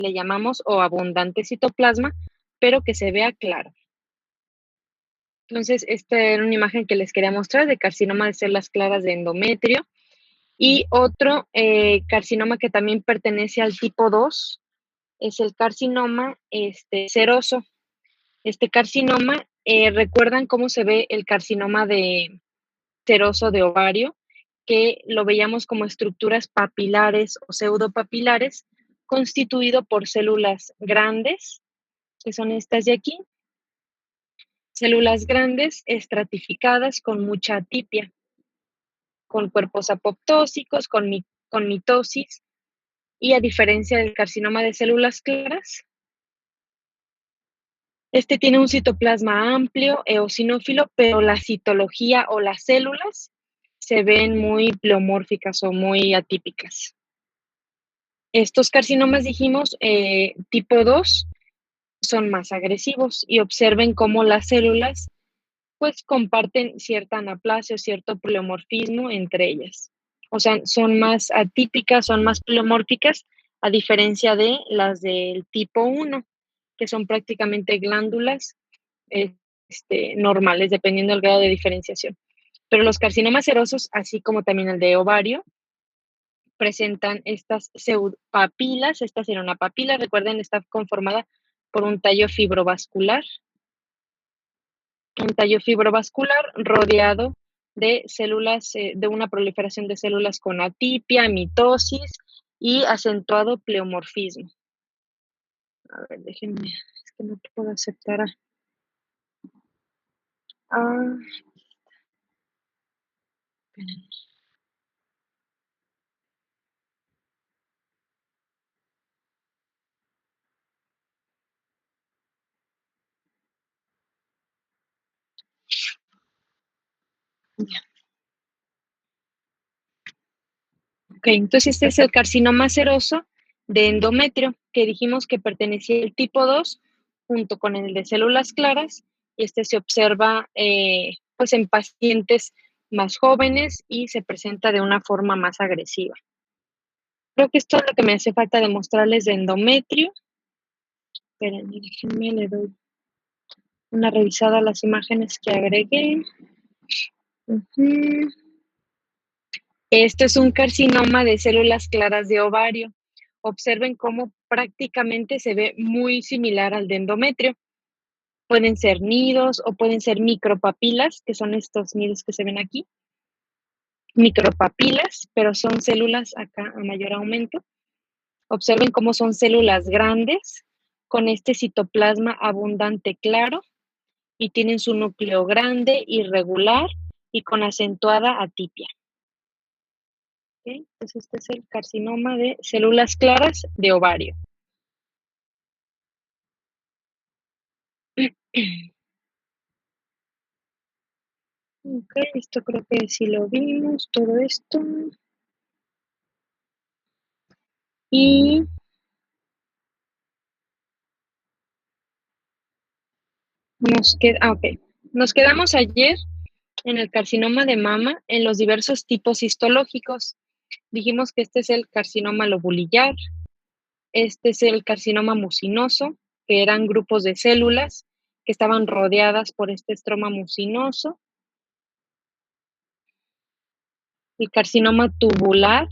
le llamamos, o abundante citoplasma, pero que se vea claro. Entonces, esta era una imagen que les quería mostrar de carcinoma de células claras de endometrio. Y otro carcinoma que también pertenece al tipo 2 es el carcinoma seroso. Este carcinoma, ¿recuerdan cómo se ve el carcinoma de seroso de ovario? Que lo veíamos como estructuras papilares o pseudopapilares, constituido por células grandes, que son estas de aquí, células grandes estratificadas con mucha atipia, con cuerpos apoptósicos, con mitosis, y a diferencia del carcinoma de células claras, este tiene un citoplasma amplio, eosinófilo, pero la citología o las células se ven muy pleomórficas o muy atípicas. Estos carcinomas, dijimos, tipo 2, son más agresivos y observen cómo las células pues comparten cierta anaplasia o cierto pleomorfismo entre ellas. O sea, son más atípicas, son más pleomórficas, a diferencia de las del tipo 1, que son prácticamente glándulas normales, dependiendo del grado de diferenciación. Pero los carcinomas serosos, así como también el de ovario, presentan estas papilas. Esta sería una papila, recuerden, está conformada por un tallo fibrovascular rodeado de células, de una proliferación de células con atipia, mitosis y acentuado pleomorfismo. A ver, déjenme, es que no puedo aceptar. Espérenme. Ya. Ok, entonces este es el carcinoma seroso de endometrio, que dijimos que pertenecía al tipo 2 junto con el de células claras, y este se observa pues en pacientes más jóvenes y se presenta de una forma más agresiva. Creo que esto es lo que me hace falta demostrarles de endometrio. Espérenme, déjenme, le doy una revisada a las imágenes que agregué. Este es un carcinoma de células claras de ovario. Observen cómo prácticamente se ve muy similar al de endometrio. Pueden ser nidos o pueden ser micropapilas, que son estos nidos que se ven aquí. Micropapilas, pero son células acá a mayor aumento. Observen cómo son células grandes con este citoplasma abundante claro y tienen su núcleo grande, irregular y con acentuada atipia. ¿Okay? Entonces este es el carcinoma de células claras de ovario. Ok, esto creo que sí lo vimos, todo esto. Y nos quedamos ayer en el carcinoma de mama en los diversos tipos histológicos. Dijimos que este es el carcinoma lobulillar, este es el carcinoma mucinoso, que eran grupos de células que estaban rodeadas por este estroma mucinoso. El carcinoma tubular,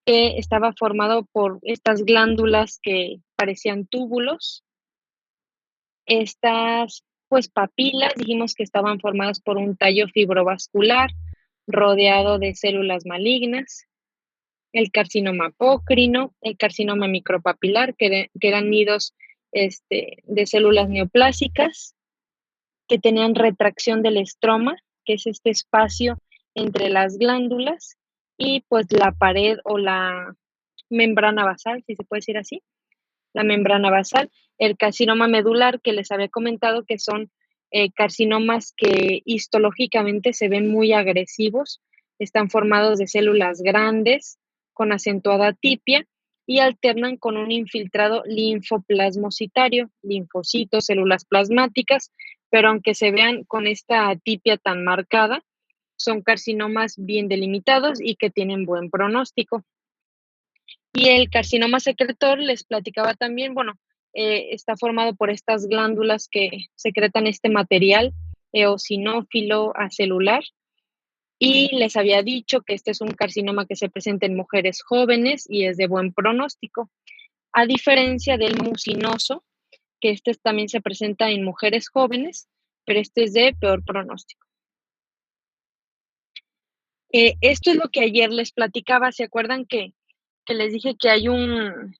que estaba formado por estas glándulas que parecían túbulos. Estas, pues, papilas, dijimos que estaban formadas por un tallo fibrovascular rodeado de células malignas. El carcinoma apócrino, el carcinoma micropapilar, que eran nidos de células neoplásicas que tenían retracción del estroma, que es este espacio entre las glándulas, y pues la pared o la membrana basal, si se puede decir así, la membrana basal. El carcinoma medular, que les había comentado que son carcinomas que histológicamente se ven muy agresivos, están formados de células grandes con acentuada atipia y alternan con un infiltrado linfoplasmocitario, linfocitos, células plasmáticas, pero aunque se vean con esta atipia tan marcada, son carcinomas bien delimitados y que tienen buen pronóstico. Y el carcinoma secretor les platicaba también, bueno, está formado por estas glándulas que secretan este material eosinófilo acelular, y les había dicho que este es un carcinoma que se presenta en mujeres jóvenes y es de buen pronóstico, a diferencia del mucinoso, que este también se presenta en mujeres jóvenes, pero este es de peor pronóstico. Esto es lo que ayer les platicaba. ¿Se acuerdan que les dije que hay una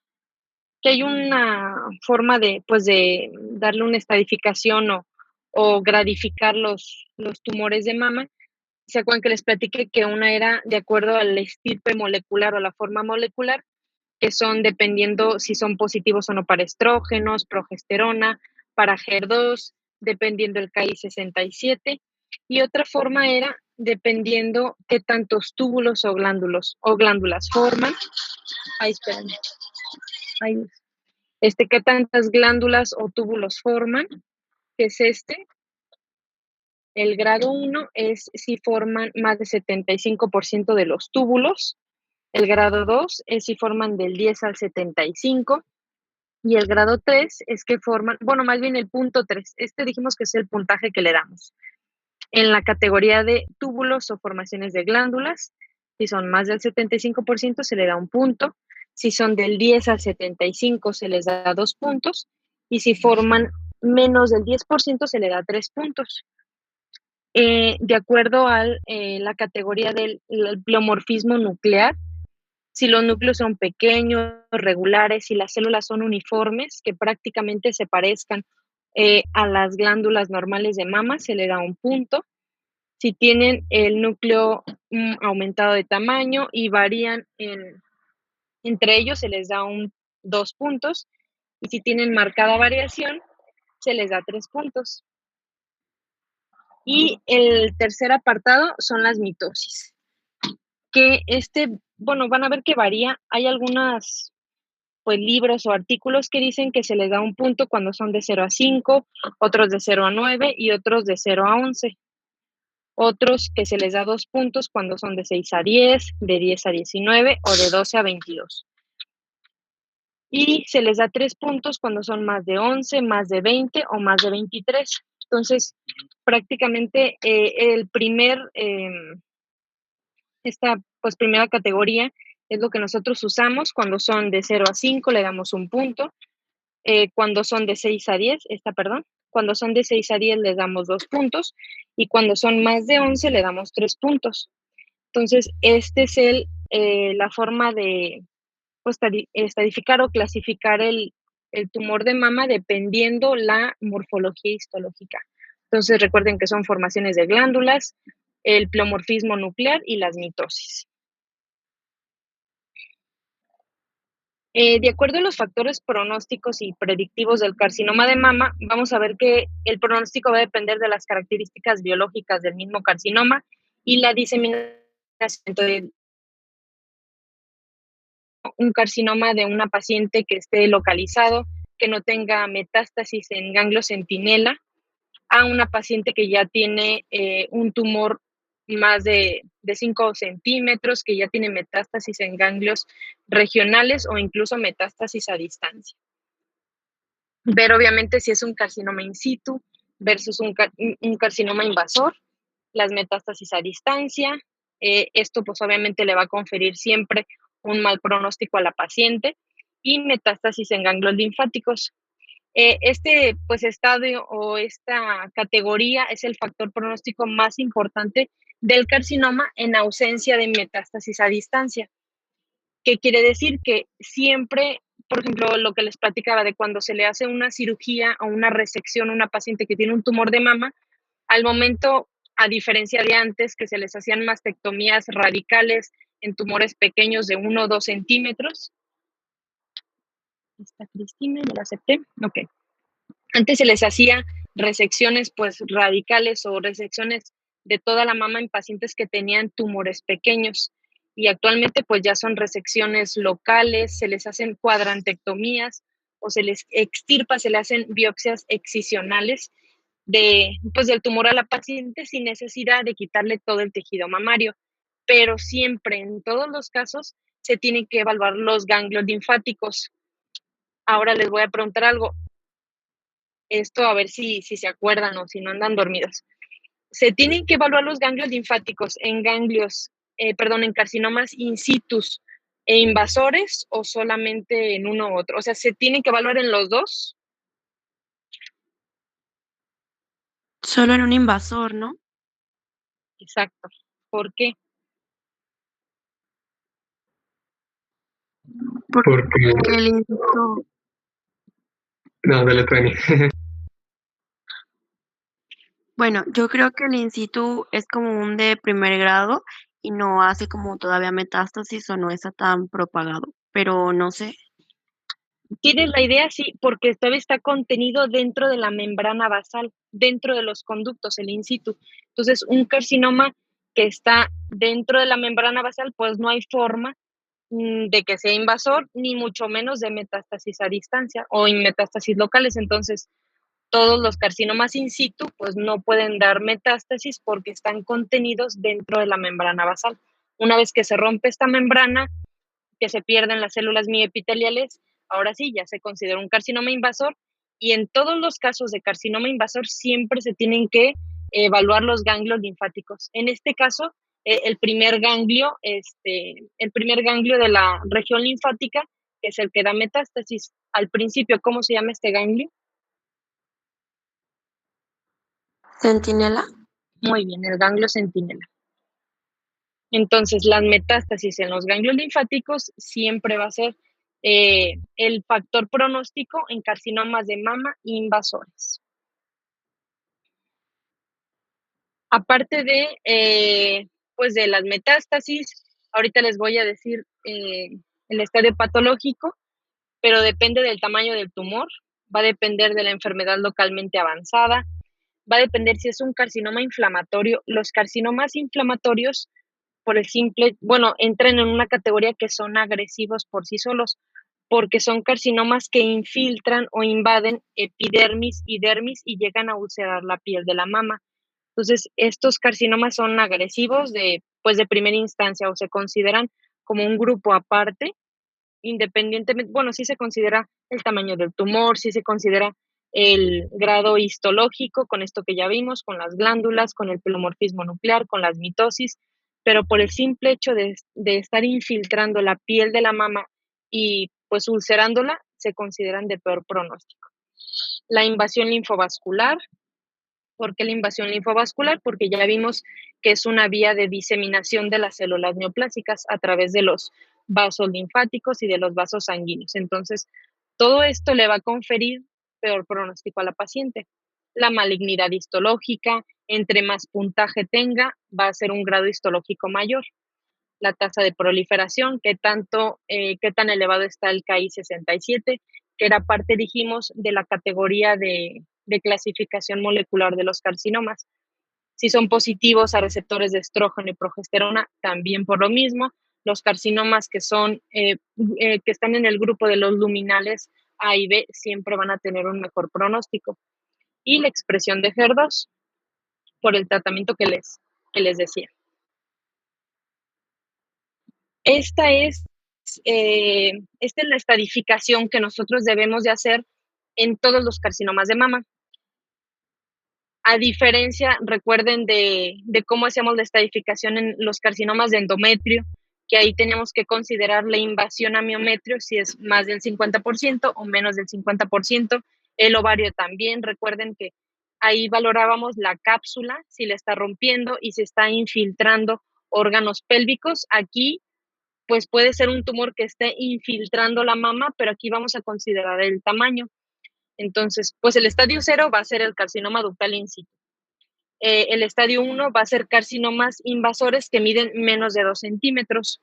forma de, pues, de darle una estadificación o gradificar los tumores de mama? ¿Se acuerdan que les platiqué que una era de acuerdo al estirpe molecular o la forma molecular, que son dependiendo si son positivos o no para estrógenos, progesterona, para HER2, dependiendo el KI67? Y otra forma era dependiendo qué tantos túbulos o glándulas forman. Ay, espérenme. Ay, qué tantas glándulas o túbulos forman, que es este. El grado 1 es si forman más de 75% de los túbulos. El grado 2 es si forman del 10 al 75. Y el grado 3 es que forman, bueno, más bien el punto 3. Dijimos que es el puntaje que le damos. En la categoría de túbulos o formaciones de glándulas, si son más del 75% se le da un punto. Si son del 10 al 75 se les da 2 puntos. Y si forman menos del 10% se le da 3 puntos. De acuerdo a la categoría del pleomorfismo nuclear, si los núcleos son pequeños, regulares, si las células son uniformes, que prácticamente se parezcan a las glándulas normales de mama, se le da un punto. Si tienen el núcleo aumentado de tamaño y varían entre ellos, se les da 2 puntos. Y si tienen marcada variación, se les da 3 puntos. Y el tercer apartado son las mitosis, que bueno, van a ver que varía. Hay algunas, pues, libros o artículos que dicen que se les da un punto cuando son de 0 a 5, otros de 0 a 9 y otros de 0 a 11. Otros que se les da 2 puntos cuando son de 6 a 10, de 10 a 19 o de 12 a 22. Y se les da 3 puntos cuando son más de 11, más de 20 o más de 23. Entonces, prácticamente esta, pues, primera categoría es lo que nosotros usamos. Cuando son de 0 a 5 le damos un punto. Cuando son de 6 a 10, cuando son de 6 a 10 les damos 2 puntos, y cuando son más de 11 le damos 3 puntos. Entonces, es la forma de, pues, estadificar o clasificar el tumor de mama dependiendo la morfología histológica. Entonces, recuerden que son formaciones de glándulas, el pleomorfismo nuclear y las mitosis. De acuerdo a los factores pronósticos y predictivos del carcinoma de mama, vamos a ver que el pronóstico va a depender de las características biológicas del mismo carcinoma y la diseminación de un carcinoma de una paciente que esté localizado, que no tenga metástasis en ganglio centinela, a una paciente que ya tiene un tumor más de 5 centímetros, que ya tiene metástasis en ganglios regionales o incluso metástasis a distancia. Ver obviamente si es un carcinoma in situ versus un carcinoma invasor, las metástasis a distancia. Esto pues obviamente le va a conferir siempre un mal pronóstico a la paciente, y metástasis en ganglios linfáticos. Pues estadio o esta categoría es el factor pronóstico más importante del carcinoma en ausencia de metástasis a distancia. ¿Qué quiere decir? Que siempre, por ejemplo, lo que les platicaba de cuando se le hace una cirugía o una resección a una paciente que tiene un tumor de mama, al momento, a diferencia de antes, que se les hacían mastectomías radicales en tumores pequeños de 1 o 2 centímetros. ¿Está Cristina? ¿Ya la acepté? Ok. Antes se les hacía resecciones, pues, radicales o resecciones de toda la mama en pacientes que tenían tumores pequeños, y actualmente pues ya son resecciones locales, se les hacen cuadrantectomías o se les extirpa, se le hacen biopsias excisionales pues, del tumor a la paciente sin necesidad de quitarle todo el tejido mamario, pero siempre, en todos los casos, se tienen que evaluar los ganglios linfáticos. Ahora les voy a preguntar algo, esto a ver si se acuerdan o si no andan dormidos. Se tienen que evaluar los ganglios linfáticos en en carcinomas in situ e invasores o solamente en uno u otro. O sea, ¿se tienen que evaluar en los dos? Solo en un invasor, ¿no? Exacto. ¿Por qué? Porque Porque, el in situ, no, dale, Tony. bueno, yo creo que el in situ es como un de primer grado y no hace como todavía metástasis o no está tan propagado, pero no sé. ¿Tienes la idea? Sí, porque todavía está contenido dentro de la membrana basal, dentro de los conductos, el in situ. Entonces, un carcinoma que está dentro de la membrana basal, pues no hay forma de que sea invasor, ni mucho menos de metástasis a distancia o en metástasis locales. Entonces, todos los carcinomas in situ, pues no pueden dar metástasis porque están contenidos dentro de la membrana basal. Una vez que se rompe esta membrana, que se pierden las células mioepiteliales, ahora sí, ya se considera un carcinoma invasor y en todos los casos de carcinoma invasor siempre se tienen que evaluar los ganglios linfáticos. En este caso, el primer ganglio de la región linfática, que es el que da metástasis. Al principio, ¿cómo se llama este ganglio? Centinela. Muy bien, el ganglio centinela. Entonces, las metástasis en los ganglios linfáticos siempre va a ser el factor pronóstico en carcinomas de mama invasores. Aparte pues de las metástasis, ahorita les voy a decir el estadio patológico, pero depende del tamaño del tumor, va a depender de la enfermedad localmente avanzada, va a depender si es un carcinoma inflamatorio. Los carcinomas inflamatorios por el simple, bueno, entran en una categoría que son agresivos por sí solos, porque son carcinomas que infiltran o invaden epidermis y dermis y llegan a ulcerar la piel de la mama. Entonces, estos carcinomas son agresivos pues de primera instancia o se consideran como un grupo aparte, independientemente, bueno, sí se considera el tamaño del tumor, sí se considera el grado histológico, con esto que ya vimos, con las glándulas, con el pleomorfismo nuclear, con las mitosis, pero por el simple hecho de estar infiltrando la piel de la mama y pues ulcerándola, se consideran de peor pronóstico. La invasión linfovascular. ¿Por qué la invasión linfovascular? Porque ya vimos que es una vía de diseminación de las células neoplásicas a través de los vasos linfáticos y de los vasos sanguíneos. Entonces, todo esto le va a conferir peor pronóstico a la paciente. La malignidad histológica, entre más puntaje tenga, va a ser un grado histológico mayor. La tasa de proliferación, qué tan elevado está el KI67, que era parte, dijimos, de la categoría de clasificación molecular de los carcinomas. Si son positivos a receptores de estrógeno y progesterona, también por lo mismo. Los carcinomas que están en el grupo de los luminales A y B siempre van a tener un mejor pronóstico. Y la expresión de HER2 por el tratamiento que les decía. Esta es, esta es la estadificación que nosotros debemos de hacer en todos los carcinomas de mama. A diferencia, recuerden de cómo hacíamos la estadificación en los carcinomas de endometrio, que ahí tenemos que considerar la invasión a miometrio, si es más del 50% o menos del 50%. El ovario también, recuerden que ahí valorábamos la cápsula, si le está rompiendo y si está infiltrando órganos pélvicos. Aquí pues puede ser un tumor que esté infiltrando la mama, pero aquí vamos a considerar el tamaño. Entonces, pues el estadio 0 va a ser el carcinoma ductal in situ. El estadio 1 va a ser carcinomas invasores que miden menos de 2 centímetros.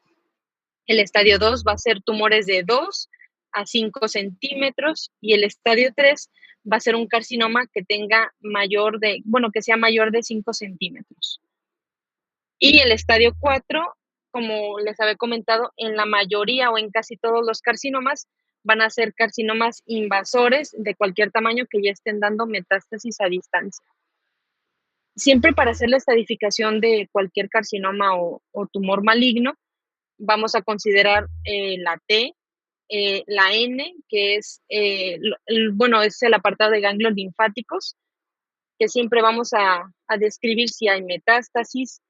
El estadio 2 va a ser tumores de 2 a 5 centímetros y el estadio 3 va a ser un carcinoma que que sea mayor de 5 centímetros. Y el estadio 4, como les había comentado, en la mayoría o en casi todos los carcinomas van a ser carcinomas invasores de cualquier tamaño que ya estén dando metástasis a distancia. Siempre para hacer la estadificación de cualquier carcinoma o tumor maligno, vamos a considerar la T, la N, que es, bueno, es el apartado de ganglios linfáticos, que siempre vamos a describir si hay metástasis,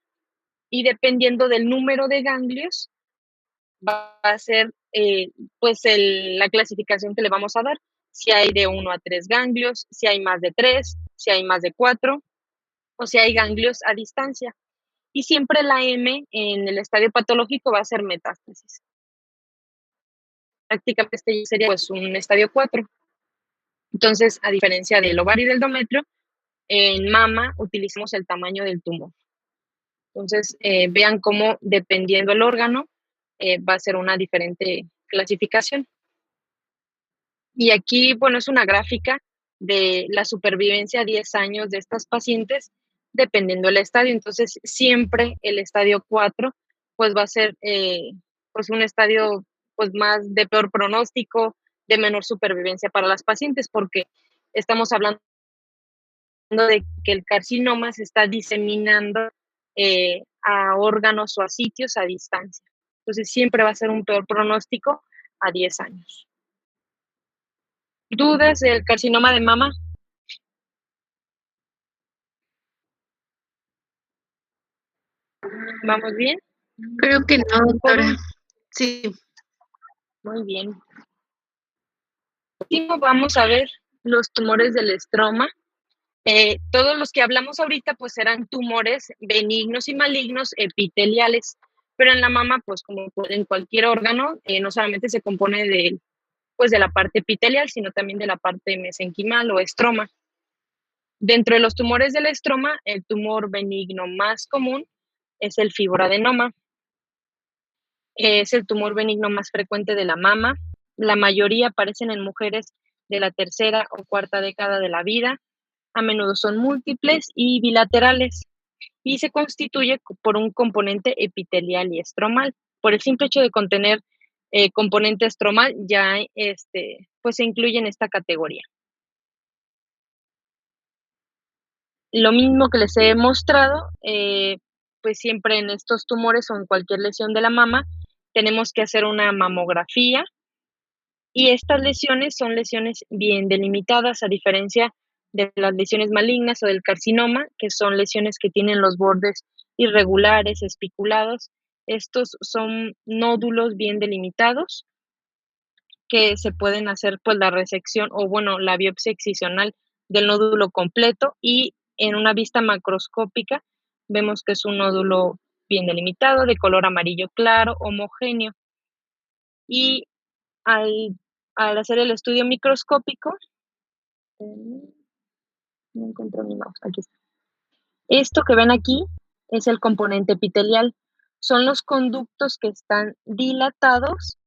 y dependiendo del número de ganglios, va a ser pues la clasificación que le vamos a dar, si hay de 1 a 3 ganglios, si hay más de 3, si hay más de 4, o si hay ganglios a distancia. Y siempre la M en el estadio patológico va a ser metástasis. Prácticamente este sería pues un estadio 4. Entonces, a diferencia del ovario y del endometrio, en mama utilizamos el tamaño del tumor. Entonces, vean cómo dependiendo el órgano, va a ser una diferente clasificación. Y aquí, bueno, es una gráfica de la supervivencia a 10 años de estas pacientes, dependiendo del estadio. Entonces, siempre el estadio 4, pues va a ser pues un estadio pues más de peor pronóstico, de menor supervivencia para las pacientes, porque estamos hablando de que el carcinoma se está diseminando a órganos o a sitios a distancia. Entonces, siempre va a ser un peor pronóstico a 10 años. ¿Dudas del carcinoma de mama? ¿Vamos bien? Creo que no, doctora. Sí. Muy bien. Último, vamos a ver los tumores del estroma. Todos los que hablamos ahorita pues serán tumores benignos y malignos epiteliales, pero en la mama pues como en cualquier órgano, no solamente se compone de, pues, de la parte epitelial, sino también de la parte mesenquimal o estroma. Dentro de los tumores del estroma, el tumor benigno más común es el fibroadenoma. Es el tumor benigno más frecuente de la mama. La mayoría aparecen en mujeres de la tercera o cuarta década de la vida. A menudo son múltiples y bilaterales y se constituye por un componente epitelial y estromal. Por el simple hecho de contener componente estromal, ya pues se incluye en esta categoría. Lo mismo que les he mostrado, pues siempre en estos tumores o en cualquier lesión de la mama, tenemos que hacer una mamografía, y estas lesiones son lesiones bien delimitadas, a diferencia de las lesiones malignas o del carcinoma, que son lesiones que tienen los bordes irregulares, espiculados. Estos son nódulos bien delimitados que se pueden hacer pues la resección o bueno, la biopsia excisional del nódulo completo, y en una vista macroscópica vemos que es un nódulo bien delimitado, de color amarillo claro, homogéneo. Y al hacer el estudio microscópico, no encuentro mi mouse, aquí está. Esto que ven aquí es el componente epitelial. Son los conductos que están dilatados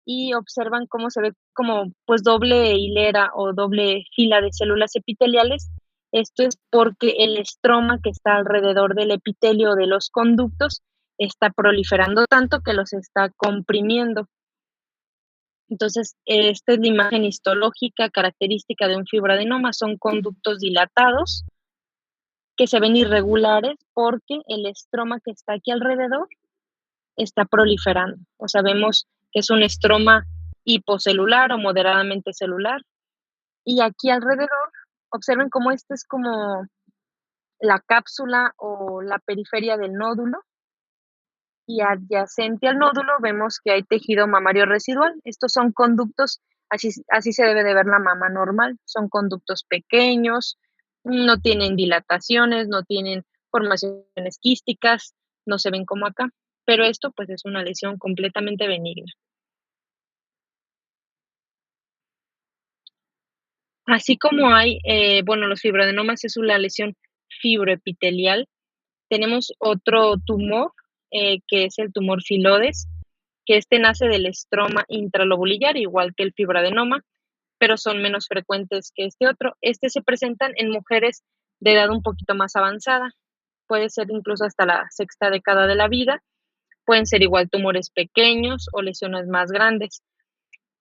y observan cómo se ve como pues doble hilera o doble fila de células epiteliales. Esto es porque el estroma que está alrededor del epitelio de los conductos está proliferando tanto que los está comprimiendo. Entonces, esta es la imagen histológica característica de un fibroadenoma. Son conductos dilatados que se ven irregulares porque el estroma que está aquí alrededor está proliferando. O sea, vemos que es un estroma hipocelular o moderadamente celular. Y aquí alrededor, observen cómo esta es como la cápsula o la periferia del nódulo, y adyacente al nódulo vemos que hay tejido mamario residual. Estos son conductos, así se debe de ver la mama normal. Son conductos pequeños, no tienen dilataciones, no tienen formaciones quísticas, no se ven como acá, pero esto pues es una lesión completamente benigna. Así como hay, bueno, los fibroadenomas es una lesión fibroepitelial, tenemos otro tumor, que es el tumor filodes, que este nace del estroma intralobulillar, igual que el fibroadenoma, pero son menos frecuentes que este otro. Este se presentan en mujeres de edad un poquito más avanzada, puede ser incluso hasta la sexta década de la vida, pueden ser igual tumores pequeños o lesiones más grandes.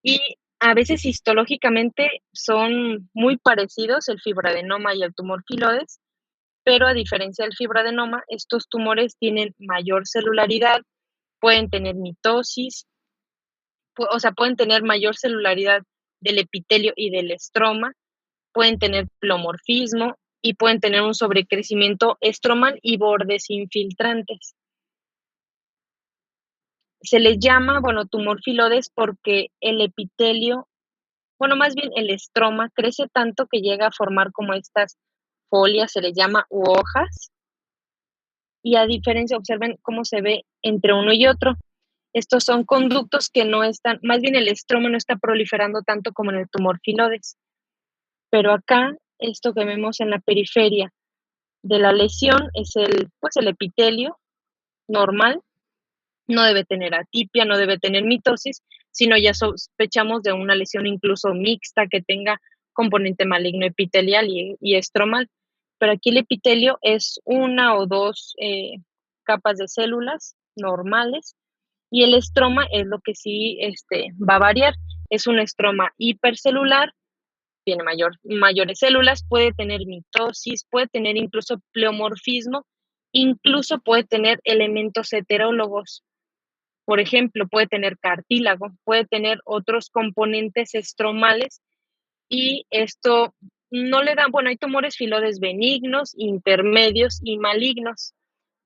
Y a veces histológicamente son muy parecidos el fibroadenoma y el tumor filodes, pero a diferencia del fibroadenoma, estos tumores tienen mayor celularidad, pueden tener mitosis, o sea, pueden tener mayor celularidad del epitelio y del estroma, pueden tener pleomorfismo y pueden tener un sobrecrecimiento estromal y bordes infiltrantes. Se les llama, tumor filodes porque el epitelio, más bien el estroma crece tanto que llega a formar como estas folias, se les llama, u hojas, y a diferencia, observen cómo se ve entre uno y otro. Estos son conductos que no están, más bien el estroma no está proliferando tanto como en el tumor filodes. Pero acá, esto que vemos en la periferia de la lesión es el epitelio normal, no debe tener atipia, no debe tener mitosis, sino ya sospechamos de una lesión incluso mixta que tenga componente maligno epitelial y estromal. Pero aquí el epitelio es una o dos capas de células normales y el estroma es lo que sí va a variar. Es un estroma hipercelular, tiene mayores células, puede tener mitosis, puede tener incluso pleomorfismo, incluso puede tener elementos heterólogos. Por ejemplo, puede tener cartílago, puede tener otros componentes estromales y esto no le da, hay tumores filodes benignos, intermedios y malignos,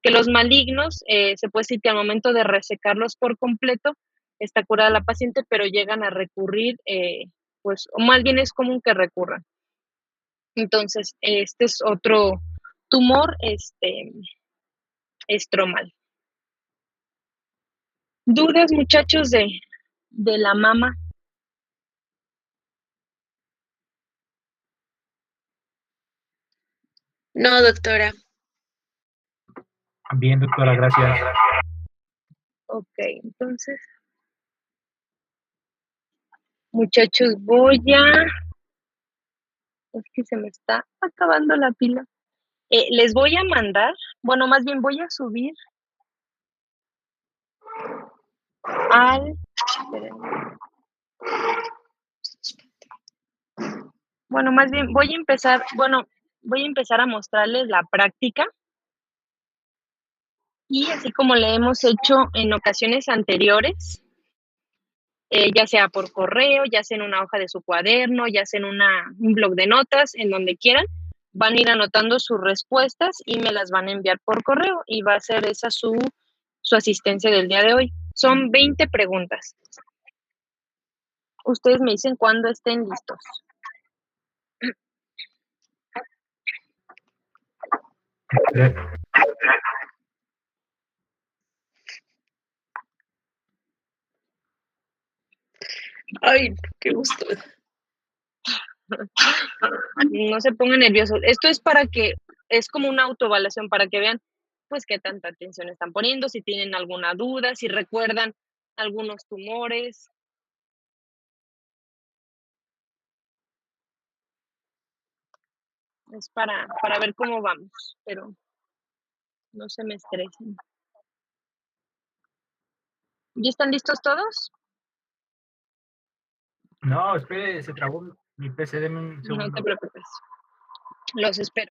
que los malignos se puede decir que al momento de resecarlos por completo está curada la paciente, pero llegan a recurrir, o más bien es común que recurran. Entonces, este es otro tumor estromal. ¿Dudas, muchachos, de la mama? No, doctora. Bien, doctora, gracias. Ok, entonces, muchachos, es que se me está acabando la pila. Les voy a mandar, más bien voy a subir espérenme. Más bien voy a empezar a mostrarles la práctica y así como le hemos hecho en ocasiones anteriores, ya sea por correo, ya sea en una hoja de su cuaderno, ya sea en un blog de notas, en donde quieran, van a ir anotando sus respuestas y me las van a enviar por correo y va a ser esa su asistencia del día de hoy. Son 20 preguntas. Ustedes me dicen cuando estén listos. Ay, qué gusto. No se pongan nerviosos. Esto es es como una autoevaluación para que vean pues qué tanta atención están poniendo, si tienen alguna duda, si recuerdan algunos tumores. Es para ver cómo vamos, pero no se me estresen. ¿Ya están listos todos? No, espere, se trabó mi PC, deme un No segundo. te preocupes. Los espero.